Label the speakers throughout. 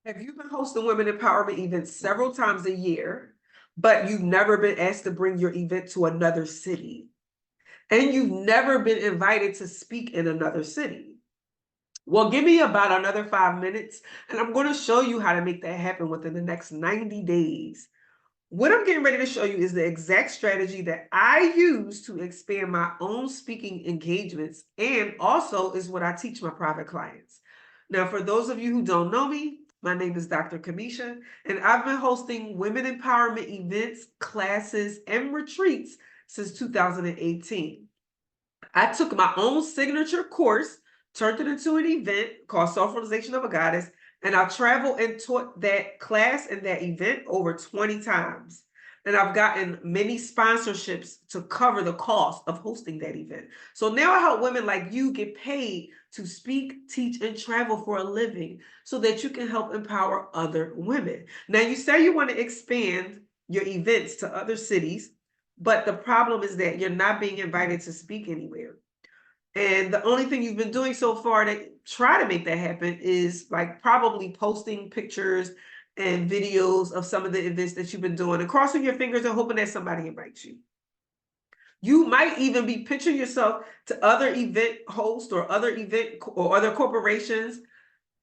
Speaker 1: Have you been hosting women empowerment events several times a year, but you've never been asked to bring your event to another city? And you've never been invited to speak in another city? Well, give me about another 5 minutes, and I'm going to show you how to make that happen within the next 90 days. What I'm getting ready to show you is the exact strategy that I use to expand my own speaking engagements, and also is what I teach my private clients. Now, for those of you who don't know me, my name is Dr. Kamisha, and I've been hosting women empowerment events, classes, and retreats since 2018. I took my own signature course, turned it into an event called Self-Realization of a Goddess, and I've traveled and taught that class and that event over 20 times. And I've gotten many sponsorships to cover the cost of hosting that event. So now I help women like you get paid to speak, teach, and travel for a living so that you can help empower other women. Now, you say you want to expand your events to other cities, but the problem is that you're not being invited to speak anywhere. And the only thing you've been doing so far to try to make that happen is like probably posting pictures and videos of some of the events that you've been doing and crossing your fingers and hoping that somebody invites you. You might even be pitching yourself to other event hosts or other corporations,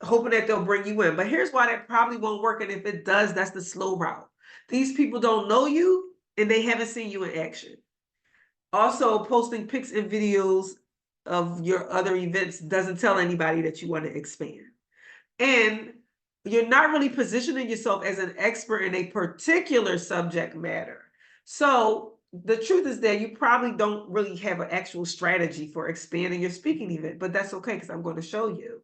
Speaker 1: hoping that they'll bring you in. But here's why that probably won't work. And if it does, that's the slow route. These people don't know you and they haven't seen you in action. Also, posting pics and videos of your other events doesn't tell anybody that you want to expand. And you're not really positioning yourself as an expert in a particular subject matter. So the truth is that you probably don't really have an actual strategy for expanding your speaking event, but that's okay because I'm going to show you.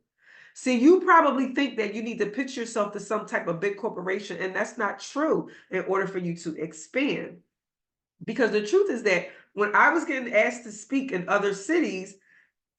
Speaker 1: See, you probably think that you need to pitch yourself to some type of big corporation, and that's not true in order for you to expand. Because the truth is that when I was getting asked to speak in other cities,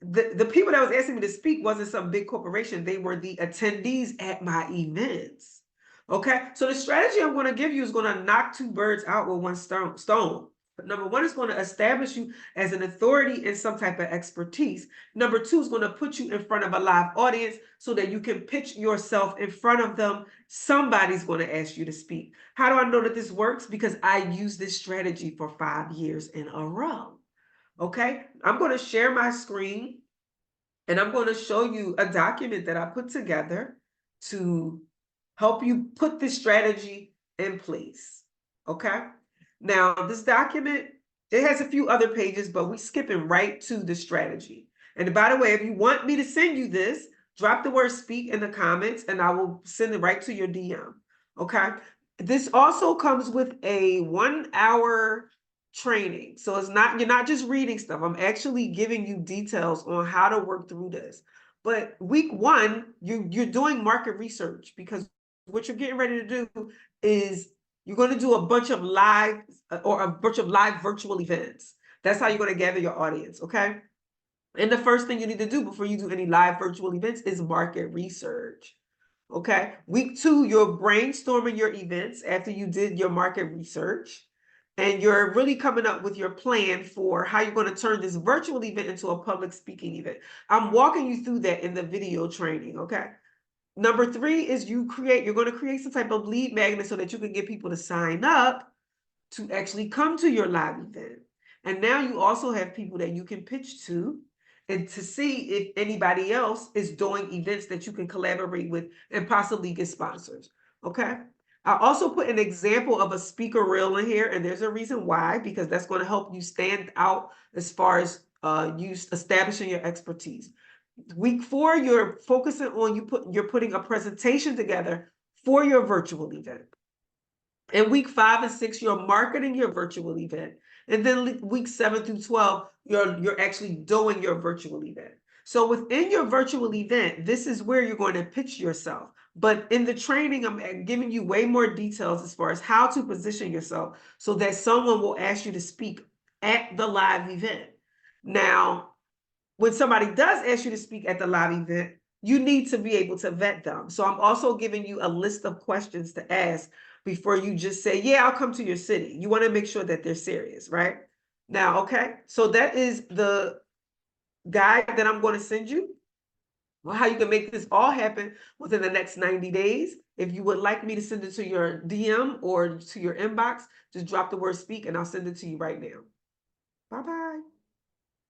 Speaker 1: the people that was asking me to speak wasn't some big corporation. They were the attendees at my events. Okay. So the strategy I'm going to give you is going to knock two birds out with one stone. Number one is going to establish you as an authority in some type of expertise. Number two is going to put you in front of a live audience so that you can pitch yourself in front of them. Somebody's going to ask you to speak. How do I know that this works? Because I use this strategy for 5 years in a row. Okay, I'm going to share my screen and I'm going to show you a document that I put together to help you put this strategy in place. Okay, now this document, it has a few other pages, but we're skipping right to the strategy. And by the way, if you want me to send you this, drop the word speak in the comments and I will send it right to your DM. Okay, this also comes with a 1 hour training. So it's not, you're not just reading stuff. I'm actually giving you details on how to work through this. But week one, you're doing market research because what you're getting ready to do is you're going to do a bunch of live virtual events. That's how you're going to gather your audience, okay? And the first thing you need to do before you do any live virtual events is market research. Okay. Week two, you're brainstorming your events after you did your market research. And you're really coming up with your plan for how you're going to turn this virtual event into a public speaking event. I'm walking you through that in the video training. Okay. Number three is you're going to create some type of lead magnet so that you can get people to sign up to actually come to your live event. And now you also have people that you can pitch to and to see if anybody else is doing events that you can collaborate with and possibly get sponsors. Okay. I also put an example of a speaker reel in here, and there's a reason why, because that's going to help you stand out as far as you establishing your expertise. Week four, you're focusing on you're putting a presentation together for your virtual event. In week 5 and 6, you're marketing your virtual event. And then week 7 through 12, you're actually doing your virtual event. So within your virtual event, this is where you're going to pitch yourself. But in the training, I'm giving you way more details as far as how to position yourself so that someone will ask you to speak at the live event. Now, when somebody does ask you to speak at the live event, you need to be able to vet them. So I'm also giving you a list of questions to ask before you just say, yeah, I'll come to your city. You want to make sure that they're serious, right? Now, okay, so that is the guide that I'm going to send you. Well, how you can make this all happen within the next 90 days. If you would like me to send it to your DM or to your inbox, just drop the word speak and I'll send it to you right now. Bye-bye.